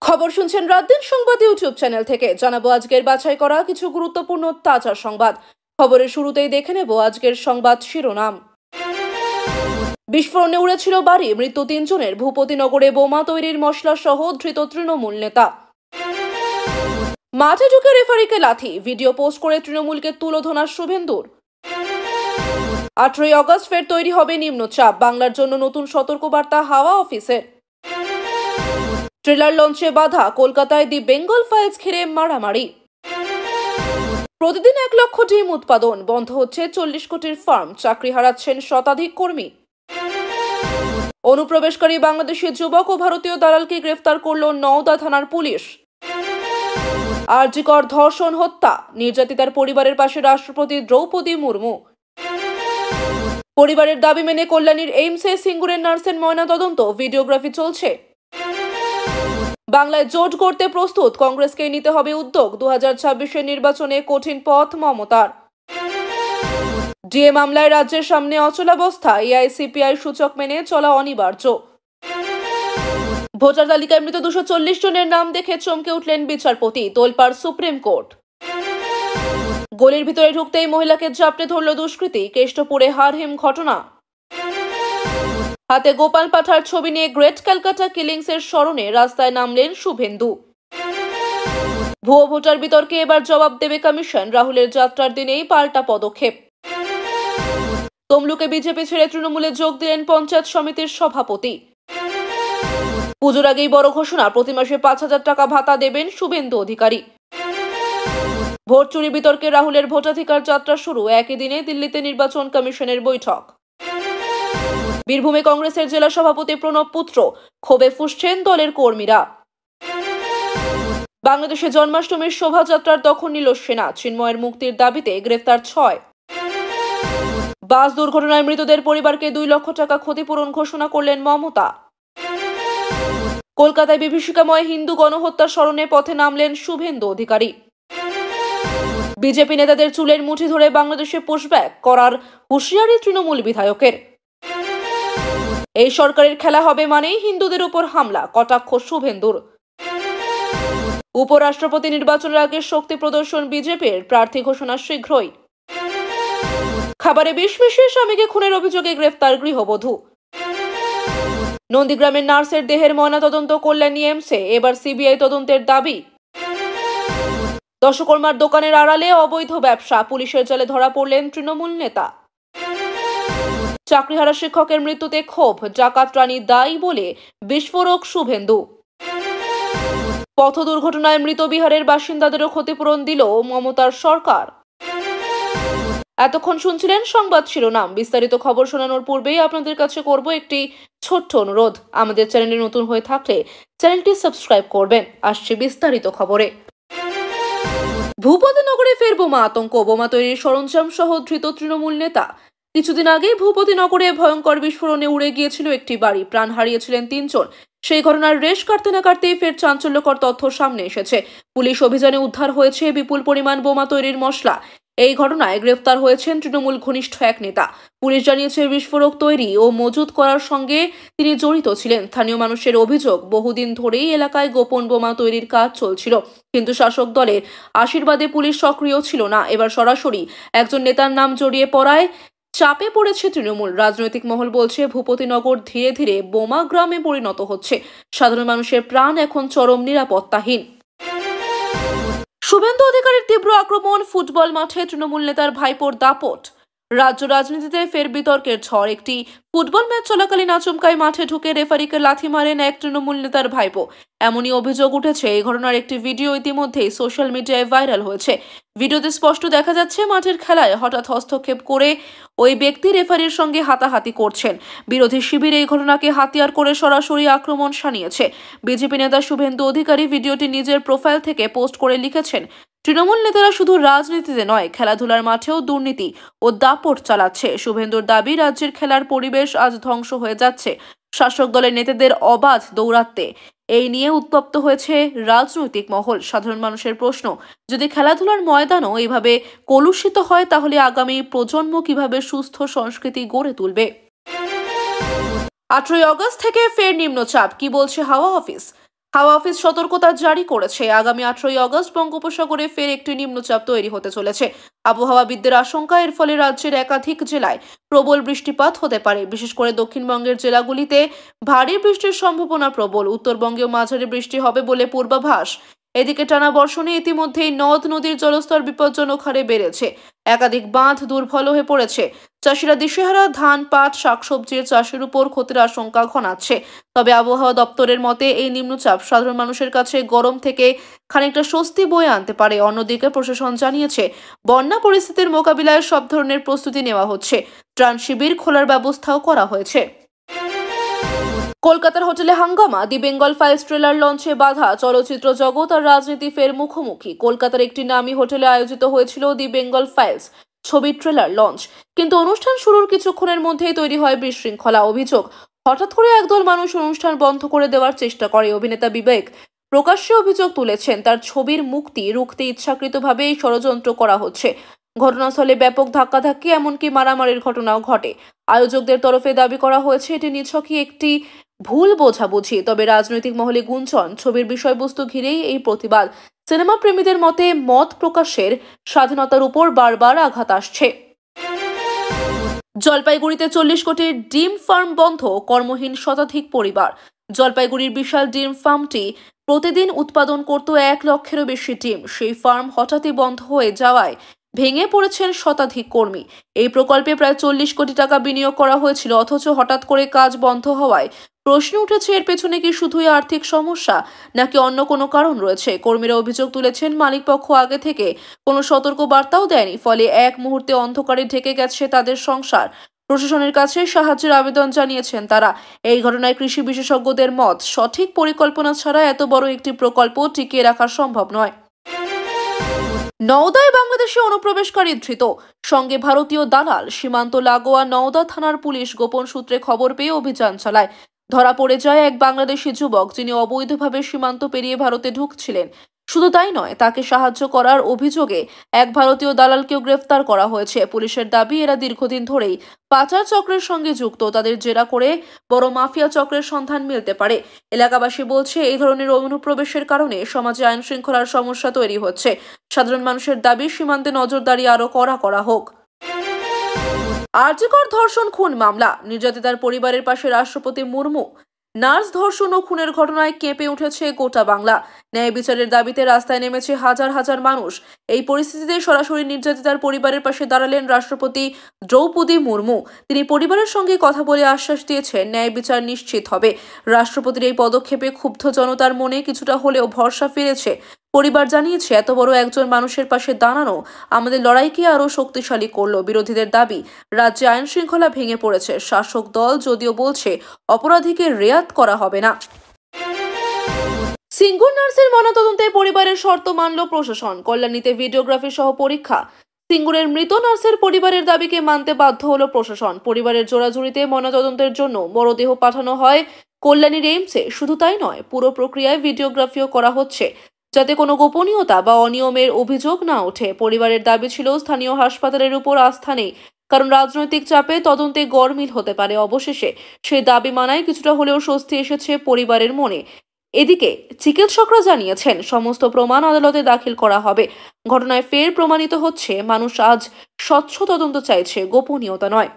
খবর শুনছেন রাতদিন সংবাদ ইউটিউব চ্যানেল থেকে। জানাবো আজকের বাছাই করা কিছু গুরুত্বপূর্ণ তাজা সংবাদ। খবরের শুরুতেই দেখে নেব আজকের সংবাদ শিরোনাম। বিস্ফোরণে উড়েছিল বাড়ি, মৃত্যু 3 জনের। ভূপতিনগরে বোমা তৈরির মশলা সহ ধৃত তৃণমূল নেতা। মাঠে ঢুকে রেফারিকে লাথি, ভিডিও পোস্ট করে তৃণমূলকে তুলোধনা শুভেন্দুর। 18 আগস্ট ফের তৈরি হবে নিম্নচাপ, বাংলার জন্য নতুন সতর্কবার্তা হাওয়া অফিসের। ট্রেলার লঞ্চে বাধা, কলকাতায় দি বেঙ্গল ফাইলস ঘিরে মারামারি। প্রতিদিন 1 লক্ষ ডিম উৎপাদন, বন্ধ হচ্ছে 40 কোটির ফার্ম, চাকরি হারাচ্ছেন শতাধিক কর্মী। অনুপ্রবেশকারী বাংলাদেশি যুবক ও ভারতীয় দালালকে গ্রেফতার করল নওদা থানার পুলিশ। আরজিকর ধর্ষণ হত্যা, নির্যাতিতার পরিবারের পাশে রাষ্ট্রপতি দ্রৌপদী মুর্মু। পরিবারের দাবি মেনে কল্যাণীর এইমসে সিঙ্গুরের নার্সের ময়নাতদন্ত, ভিডিওগ্রাফি চলছে। বাংলায় জোট করতে প্রস্তুত, কংগ্রেসকে নিতে হবে উদ্যোগ। 2026-এর নির্বাচনে কঠিন পথ মমতার। ডিএ মামলায় রাজ্যের সামনে অচলাবস্থা, এআইসিপিআই সূচক মেনে চলা অনিবার্য। ভোটার তালিকায় মৃত 240 জনের নাম দেখে চমকে উঠলেন বিচারপতি, তোলপাড় সুপ্রিম কোর্ট। গলির ভিতরে ঢুকতেই মহিলাকে জাপটে ধরল দুষ্কৃতী, কেষ্টপুরে হারহিম ঘটনা। হাতে গোপাল পাঠার ছবি নিয়ে গ্রেট ক্যালকাটা কিলিংসের স্মরণে রাস্তায় নামলেন শুভেন্দু। ভুয়ো ভোটার বিতর্কে এবার জবাব দেবে কমিশন, রাহুলের যাত্রার দিনেই পাল্টা পদক্ষেপ। তমলুকে বিজেপি ছেড়ে তৃণমূলে যোগ দিলেন পঞ্চায়েত সমিতির সভাপতি। পুজোর আগেই বড় ঘোষণা, প্রতি মাসে 5,000 টাকা ভাতা দেবেন শুভেন্দু অধিকারী। ভোট চুরি বিতর্কে রাহুলের ভোটাধিকার যাত্রা শুরু, একই দিনে দিল্লিতে নির্বাচন কমিশনের বৈঠক। বীরভূমে কংগ্রেসের জেলা সভাপতি প্রণব পুত্র, ক্ষোভে ফুঁসছেন দলের কর্মীরা। বাংলাদেশে জন্মাষ্টমীর শোভাযাত্রার দখল নিল সেনা, চিন্ময়ের মুক্তির দাবিতে গ্রেফতার 6। বাস দুর্ঘটনায় মৃতদের পরিবারকে 2 লক্ষ টাকা ক্ষতিপূরণ ঘোষণা করলেন মমতা। কলকাতায় বিভীষিকাময় হিন্দু গণহত্যার স্মরণে পথে নামলেন শুভেন্দু অধিকারী। বিজেপি নেতাদের চুলের মুঠি ধরে বাংলাদেশে পুশব্যাক করার হুঁশিয়ারি তৃণমূল বিধায়কের। এই সরকারের খেলা হবে মানেই হিন্দুদের উপর হামলা, কটাক্ষ শুভেন্দুর। উপরাষ্ট্রপতি নির্বাচনের আগে শক্তি প্রদর্শন বিজেপির, প্রার্থী ঘোষণা শীঘ্রই। খাবারে বিষ মিশিয়ে স্বামীকে খুনের অভিযোগে গ্রেফতার গৃহবধূ। নন্দীগ্রামের নার্সের দেহের ময়নাতদন্ত কল্যাণী এইমসে, এবার সিবিআই তদন্তের দাবি। দশকর্মার দোকানের আড়ালে অবৈধ ব্যবসা, পুলিশের জালে ধরা পড়লেন তৃণমূল নেতা। চাকরিহারা শিক্ষকের মৃত্যুতে ক্ষোভ, ডাকাত রানী দায়ী বলে বিস্ফোরক শুভেন্দু। পথ দুর্ঘটনায় মৃত বিহারের বাসিন্দাদেরও ক্ষতিপূরণ দিল মমতার সরকার। এতক্ষণ শুনছিলেন সংবাদ শিরোনাম। বিস্তারিত খবর শোনানোর পূর্বেই আপনাদের কাছে করব একটি ছোট্ট অনুরোধ, আমাদের চ্যানেলে নতুন হয়ে থাকলে চ্যানেলটি সাবস্ক্রাইব করবেন। আসছে বিস্তারিত খবরে। ভূপতিনগরে ফের বোমা আতঙ্ক, বোমা তৈরির সরঞ্জাম সহ ধৃত তৃণমূল নেতা। কিছুদিন আগে ভূপতিনগরে ভয়ঙ্কর বিস্ফোরণে উড়ে গিয়েছিল একটি বাড়ি, প্রাণ হারিয়েছিলেন 3 জন। সেই ঘটনার রেশ কাটতে না কাটতেই ফের চাঞ্চল্যকর তথ্য সামনে এসেছে। পুলিশ অভিযানে উদ্ধার হয়েছে বিপুল পরিমাণ বোমা তৈরির মশলা। এই ঘটনায় গ্রেফতার হয়েছেন তৃণমূল ঘনিষ্ঠ এক নেতা। পুলিশ জানিয়েছে বিস্ফোরক তৈরি ও মজুত করার সঙ্গে তিনি জড়িত ছিলেন। স্থানীয় মানুষের অভিযোগ, বহুদিন ধরেই এলাকায় গোপন বোমা তৈরির কাজ চলছিল, কিন্তু শাসক দলের আশীর্বাদে পুলিশ সক্রিয় ছিল না। এবার সরাসরি একজন নেতার নাম জড়িয়ে পড়ায় চাপে পড়েছে তৃণমূল। রাজনৈতিক মহল বলছে ভূপতিনগর ধীরে ধীরে বোমা গ্রামে পরিণত হচ্ছে। সাধারণ মানুষের প্রাণ এখন চরম নিরাপত্তাহীন। শুভেন্দু অধিকারীর তীব্র আক্রমণ, ফুটবল মাঠে তৃণমূল নেতার ভাইপোর দাপট। রাজ্য রাজনীতিতে ফের বিতর্কের ঝড়। একটি ফুটবল ম্যাচ চলাকালীন আচমকাই মাঠে ঢুকে রেফারিকে লাথি মারেন এক তৃণমূল নেতার ভাইপো, এমনই অভিযোগ উঠেছে। এই ঘটনার একটি ভিডিও ইতিমধ্যেই সোশ্যাল মিডিয়ায় ভাইরাল হয়েছে। ভিডিওতে স্পষ্ট দেখা যাচ্ছে মাঠের খেলায় হঠাৎ হস্তক্ষেপ করে ওই ব্যক্তি রেফারির সঙ্গে হাতাহাতি করছেন। বিরোধী শিবির এই ঘটনাকে হাতিয়ার করে সরাসরি আক্রমণ শানিয়েছে। বিজেপি নেতা শুভেন্দু অধিকারী ভিডিওটি নিজের প্রোফাইল থেকে পোস্ট করে লিখেছেন, তৃণমূল নেতারা শুধু রাজনীতিতে নয়, খেলাধুলার মাঠেও দুর্নীতি ও দাপট চালাচ্ছে। শুভেন্দুর দাবি, রাজ্যের খেলার পরিবেশ আজ ধ্বংস হয়ে যাচ্ছে শাসক দলের নেতাদের অবাধ দৌরাত্ম্যে। এই নিয়ে উত্তপ্ত হয়েছে রাজনৈতিক মহল। সাধারণ মানুষের প্রশ্ন, যদি খেলাধুলার ময়দানও এইভাবে কলুষিত হয়, তাহলে আগামী প্রজন্ম কিভাবে সুস্থ সংস্কৃতি গড়ে তুলবে? 18 আগস্ট থেকে ফের নিম্নচাপ, কি বলছে হাওয়া অফিস? হাওয়া অফিস সতর্কতা জারি করেছে। আগামী 18ই আগস্ট বঙ্গোপসাগরে ফের একটি নিম্নচাপ তৈরি হতে চলেছে। আবহাওয়াবিদদের আশঙ্কা, এর ফলে রাজ্যের একাধিক জেলায় প্রবল বৃষ্টিপাত হতে পারে। বিশেষ করে দক্ষিণবঙ্গের জেলাগুলিতে ভারী বৃষ্টির সম্ভাবনা প্রবল। উত্তরবঙ্গেও মাঝারি বৃষ্টি হবে বলে পূর্বাভাস। এদিকে টানা বর্ষণে ইতিমধ্যেই নদ নদীর জলস্তর বিপজ্জনক হারে বেড়েছে। একাধিক বাঁধ দুর্বল হয়ে পড়েছে। চাষিরা দিশেহারা। ধান, পাট, শাকসবজির চাষের উপর ক্ষতির আশঙ্কা ঘনাচ্ছে। তবে আবহাওয়া দপ্তরের মতে এই নিম্নচাপ সাধারণ মানুষের কাছে গরম থেকে খানিকটা স্বস্তি বয়ে আনতে পারে। অন্যদিকে প্রশাসন জানিয়েছে, বন্যা পরিস্থিতির মোকাবিলায় সব ধরনের প্রস্তুতি নেওয়া হচ্ছে। ত্রাণ শিবির খোলার ব্যবস্থাও করা হয়েছে। কলকাতার হোটেলে হাঙ্গামা। দি বেঙ্গল ফাইলস ট্রেলার লঞ্চে বাধা। চলচ্চিত্র জগৎ আর রাজনীতি ফের মুখোমুখি। কলকাতার একটি নামী হোটেলে আয়োজিত হয়েছিল দি বেঙ্গল ফাইলস ছবির ট্রেলার লঞ্চ, কিন্তু অনুষ্ঠান শুরুর কিছুক্ষণের মধ্যেই তৈরি হয় বিশৃঙ্খলা। অভিযোগ, হঠাৎ করে একদল মানুষ অনুষ্ঠান বন্ধ করে দেওয়ার চেষ্টা করে। অভিনেতা বিবেক প্রকাশ্যে অভিযোগ তুলেছেন, তার ছবির মুক্তি রুখতে ইচ্ছাকৃতভাবে এই ষড়যন্ত্র করা হচ্ছে। ঘটনাস্থলে ব্যাপক ধাক্কাধাক্কি, এমনকি মারামারির ঘটনাও ঘটে। আয়োজকদের তরফে দাবি করা হয়েছে এটি নিছকই একটি ভুল বোঝাবুঝি। তবে রাজনৈতিক মহলে গুঞ্জন, ছবির বিষয়বস্তু ঘিরেই এই প্রতিবাদ। সিনেমা প্রেমীদের মতে মত প্রকাশের স্বাধীনতার উপর বারবার আঘাত আসছে। জলপাইগুড়িতে 40 কোটির ডিম ফার্ম বন্ধ, কর্মহীন শতাধিক পরিবার। জলপাইগুড়ির বিশাল ডিম ফার্মটি প্রতিদিন উৎপাদন করত 1 লক্ষেরও বেশি ডিম। সেই ফার্ম হঠাৎই বন্ধ হয়ে যাওয়ায় ভেঙে পড়েছেন শতাধিক কর্মী। এই প্রকল্পে প্রায় 40 কোটি টাকা বিনিয়োগ করা হয়েছিল, অথচ হঠাৎ করে কাজ বন্ধ হওয়ায় প্রশ্ন উঠেছে, এর পেছনে কি শুধুই আর্থিক সমস্যা নাকি অন্য কোনো কারণ রয়েছে। কর্মীরা অভিযোগ তুলেছেন, মালিকপক্ষ আগে থেকে কোনো সতর্ক বার্তাও দেয়নি, ফলে এক মুহূর্তে অন্ধকারে ঢেকে গেছে তাদের সংসার। প্রশাসনের কাছে সাহায্যের আবেদন জানিয়েছেন তারা। এই ঘটনায় কৃষি বিশেষজ্ঞদের মত, সঠিক পরিকল্পনা ছাড়া এত বড় একটি প্রকল্প টিকিয়ে রাখা সম্ভব নয়। নওদায় বাংলাদেশে অনুপ্রবেশকারী ধৃত, সঙ্গে ভারতীয় দালাল। সীমান্ত লাগোয়া নওদা থানার পুলিশ গোপন সূত্রে খবর পেয়ে অভিযান চালায়। ধরা পড়ে যায় এক বাংলাদেশি যুবক, যিনি অবৈধভাবে সীমান্ত পেরিয়ে ভারতে ঢুকছিলেন। শুধু তাই নয়, তাকে সাহায্য করার অভিযোগে এক ভারতীয় দালালকেও গ্রেফতার করা হয়েছে। পুলিশের দাবি, এরা দীর্ঘদিন ধরেই পাচার চক্রের সঙ্গে যুক্ত। তাদের জেরা করে বড় মাফিয়া চক্রের সন্ধান মিলতে পারে। এলাকাবাসী বলছে, এই ধরনের অনুপ্রবেশের কারণে সমাজে আইন শৃঙ্খলার সমস্যা তৈরি হচ্ছে। সাধারণ মানুষের দাবি, সীমান্তে নজরদারি আরও করা হোক। আরজিকর ধর্ষণ খুন মামলা, নির্যাতিতার পরিবারের পাশে রাষ্ট্রপতি মুর্মু। নার্স ধর্ষণ ও খুনের ঘটনায় কেঁপে উঠেছে গোটা বাংলা। ন্যায় বিচারের দাবিতে রাস্তায় নেমেছে হাজার হাজার মানুষ। এই পরিস্থিতিতে সরাসরি নির্যাতিতার পরিবারের পাশে দাঁড়ালেন রাষ্ট্রপতি দ্রৌপদী মুর্মু। তিনি পরিবারের সঙ্গে কথা বলে আশ্বাস দিয়েছেন, ন্যায় বিচার নিশ্চিত হবে। রাষ্ট্রপতির এই পদক্ষেপে ক্ষুব্ধ জনতার মনে কিছুটা হলেও ভরসা ফিরেছে। পরিবার জানিয়েছে, এত বড় একজন মানুষের পাশে দাঁড়ানো আমাদের লড়াইকে আরও শক্তিশালী করল। বিরোধীদের দাবি, রাজ্যে আইন শৃঙ্খলা ভেঙে পড়েছে। শাসক দল যদিও বলছে অপরাধীকে রেয়াত করা হবে না। সিঙ্গুর নার্সের ময়নাতদন্তে পরিবারের শর্ত মানল প্রশাসন। কল্যাণীতে ভিডিওগ্রাফি সহ পরীক্ষা। সিঙ্গুরের মৃত নার্সের পরিবারের দাবিকে মানতে বাধ্য হল প্রশাসন। পরিবারের জোড়াজুড়িতে ময়নাতদন্তের জন্য মরদেহ পাঠানো হয় কল্যাণীর এইমসে। শুধু তাই নয়, পুরো প্রক্রিয়ায় ভিডিওগ্রাফিও করা হচ্ছে, যাতে কোনো গোপনীয়তা বা অনিয়মের অভিযোগ না ওঠে। পরিবারের দাবি ছিল, স্থানীয় হাসপাতালের উপর আস্থা নেই, কারণ রাজনৈতিক চাপে তদন্তে গরমিল হতে পারে। অবশেষে সেই দাবি মানায় কিছুটা হলেও স্বস্তি এসেছে পরিবারের মনে। এদিকে চিকিৎসকরা জানিয়েছেন, সমস্ত প্রমাণ আদালতে দাখিল করা হবে। ঘটনায় ফের প্রমাণিত হচ্ছে, মানুষ আজ স্বচ্ছ তদন্ত চাইছে, গোপনীয়তা নয়।